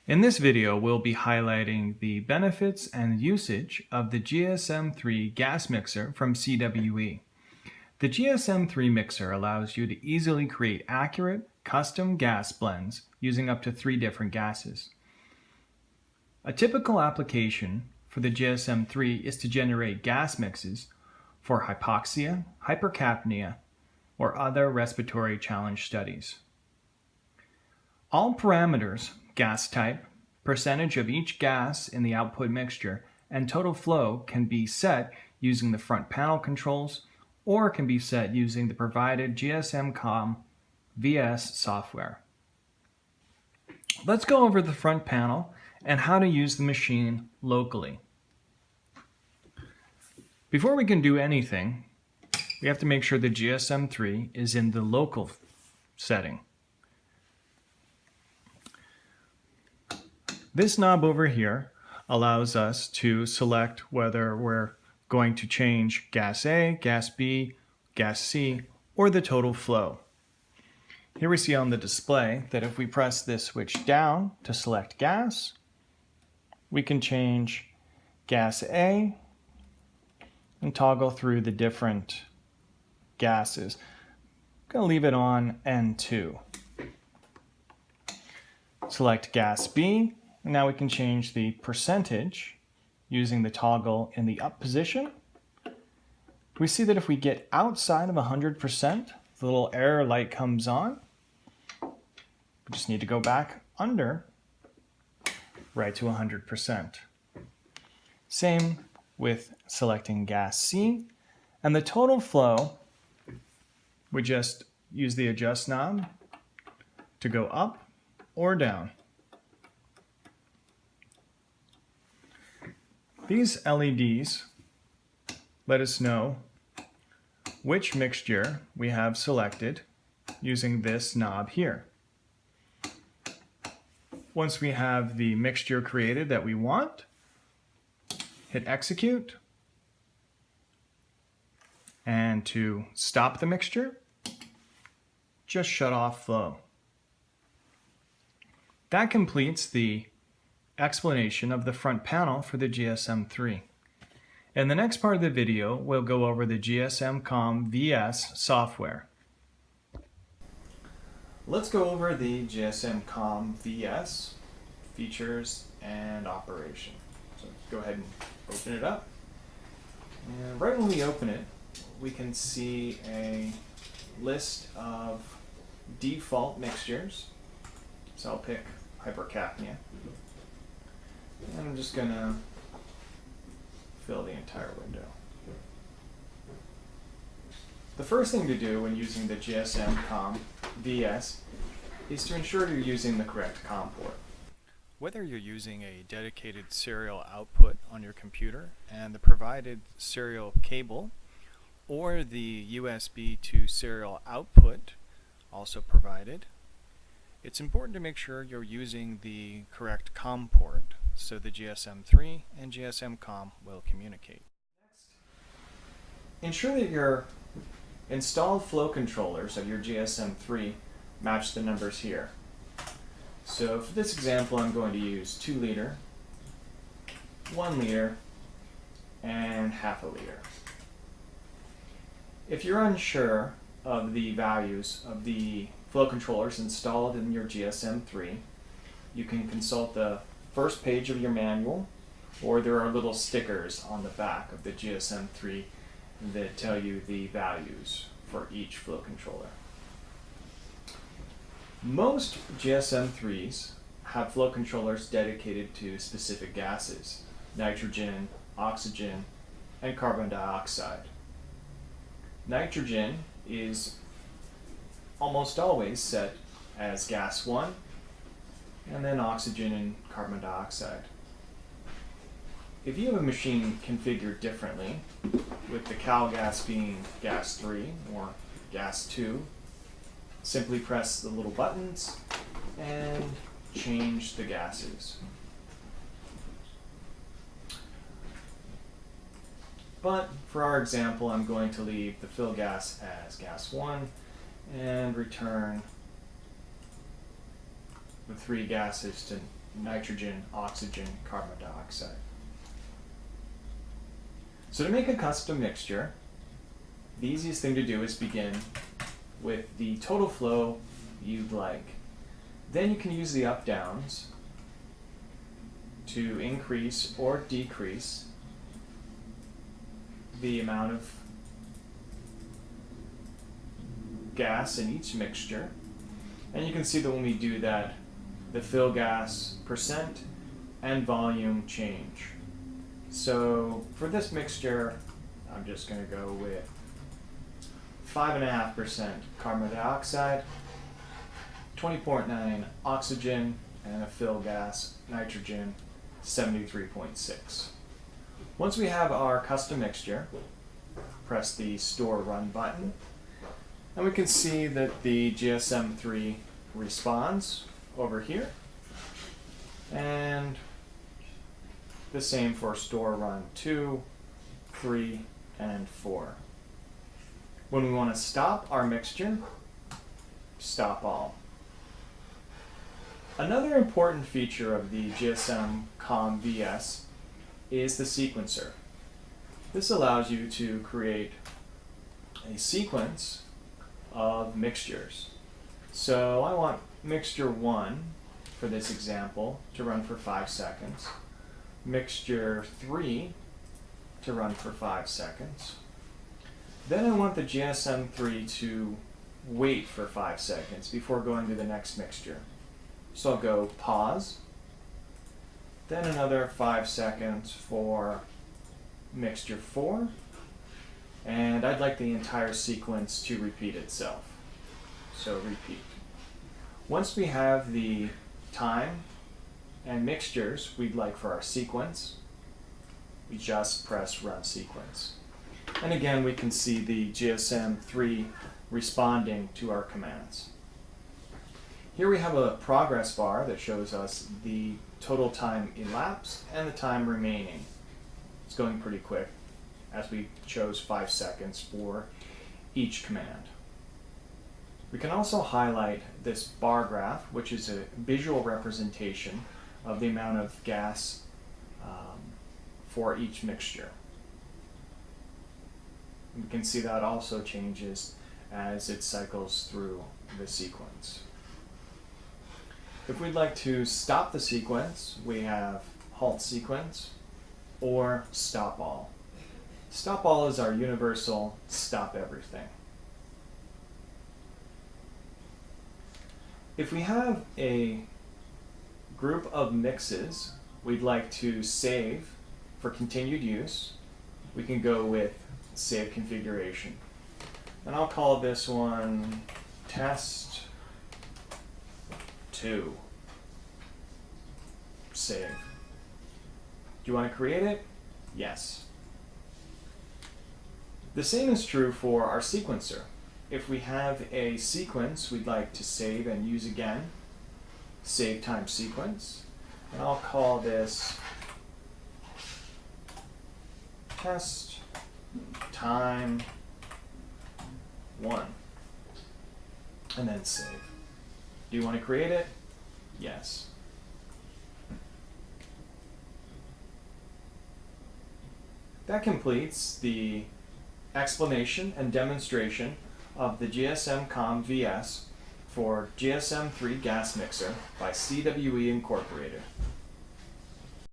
In this video, we'll be highlighting the benefits and usage of the GSM-3 gas mixer from CWE. The GSM-3 mixer allows you to easily create accurate, custom gas blends using up to 3 different gases. A typical application for the GSM-3 is to generate gas mixes for hypoxia, hypercapnia, or other respiratory challenge studies. All parameters, gas type, percentage of each gas in the output mixture, and total flow can be set using the front panel controls or can be set using the provided GSM-3 VS software. Let's go over the front panel and how to use the machine locally. Before we can do anything, we have to make sure the GSM-3 is in the local setting. This knob over here allows us to select whether we're going to change gas A, gas B, gas C, or the total flow. Here we see on the display that if we press this switch down to select gas, we can change gas A and toggle through the different gases. I'm going to leave it on N2. Select gas B. Now we can change the percentage using the toggle in the up position. We see that if we get outside of 100%, the little error light comes on. We just need to go back under right to 100%. Same with selecting gas C. And the total flow, we just use the adjust knob to go up or down. These LEDs let us know which mixture we have selected using this knob here. Once we have the mixture created that we want, hit execute. And to stop the mixture, just shut off flow. That completes the explanation of the front panel for the GSM-3. In the next part of the video, we'll go over the GSM-3 VS software. Let's go over the GSM-3 VS features and operation. So go ahead and open it up. And right when we open it, we can see a list of default mixtures. So I'll pick hypercapnia. And I'm just going to fill the entire window. The first thing to do when using the GSM-3 VS is to ensure you're using the correct COM port. Whether you're using a dedicated serial output on your computer and the provided serial cable, or the USB to serial output also provided, it's important to make sure you're using the correct COM port so the GSM-3 and GSM-COM will communicate. Next, ensure that your installed flow controllers of your GSM-3 match the numbers here. So for this example, I'm going to use 2 liter, 1 liter, and half a liter. If you're unsure of the values of the flow controllers installed in your GSM-3, you can consult the first page of your manual, or there are little stickers on the back of the GSM-3 that tell you the values for each flow controller. Most GSM-3s have flow controllers dedicated to specific gases: nitrogen, oxygen, and carbon dioxide. Nitrogen is almost always set as gas 1, and then oxygen and carbon dioxide. If you have a machine configured differently, with the cal gas being gas 3 or gas 2, simply press the little buttons and change the gases. But for our example, I'm going to leave the fill gas as gas 1 and return the 3 gases to nitrogen, oxygen, carbon dioxide. So to make a custom mixture, the easiest thing to do is begin with the total flow you'd like. Then you can use the up-downs to increase or decrease the amount of gas in each mixture. And you can see that when we do that, the fill gas percent and volume change. So for this mixture, I'm just going to go with 5.5% carbon dioxide, 20.9 oxygen, and a fill gas, nitrogen, 73.6. Once we have our custom mixture, press the Store Run button, and we can see that the GSM-3 responds over here, and the same for Store Run 2, 3, and 4. When we want to stop our mixture, stop all. Another important feature of the GSM-COM VS is the sequencer. This allows you to create a sequence of mixtures. So I want mixture 1 for this example to run for 5 seconds, mixture 3 to run for 5 seconds. Then I want the GSM-3 to wait for 5 seconds before going to the next mixture. So I'll go pause, then another 5 seconds for mixture 4, and I'd like the entire sequence to repeat itself. So repeat. Once we have the time and mixtures we'd like for our sequence, we just press Run Sequence. And again, we can see the GSM-3 responding to our commands. Here we have a progress bar that shows us the total time elapsed and the time remaining. It's going pretty quick, as we chose 5 seconds for each command. We can also highlight this bar graph, which is a visual representation of the amount of gas for each mixture. We can see that also changes as it cycles through the sequence. If we'd like to stop the sequence, we have halt sequence or stop all. Stop all is our universal stop everything. If we have a group of mixes we'd like to save for continued use, we can go with Save Configuration. And I'll call this one Test 2. Save. Do you want to create it? Yes. The same is true for our sequencer. If we have a sequence we'd like to save and use again, Save Time Sequence, and I'll call this Test Time 1, and then save. Do you want to create it? Yes. That completes the explanation and demonstration of the GSM-COM VS for GSM-3 Gas Mixer by CWE Incorporated.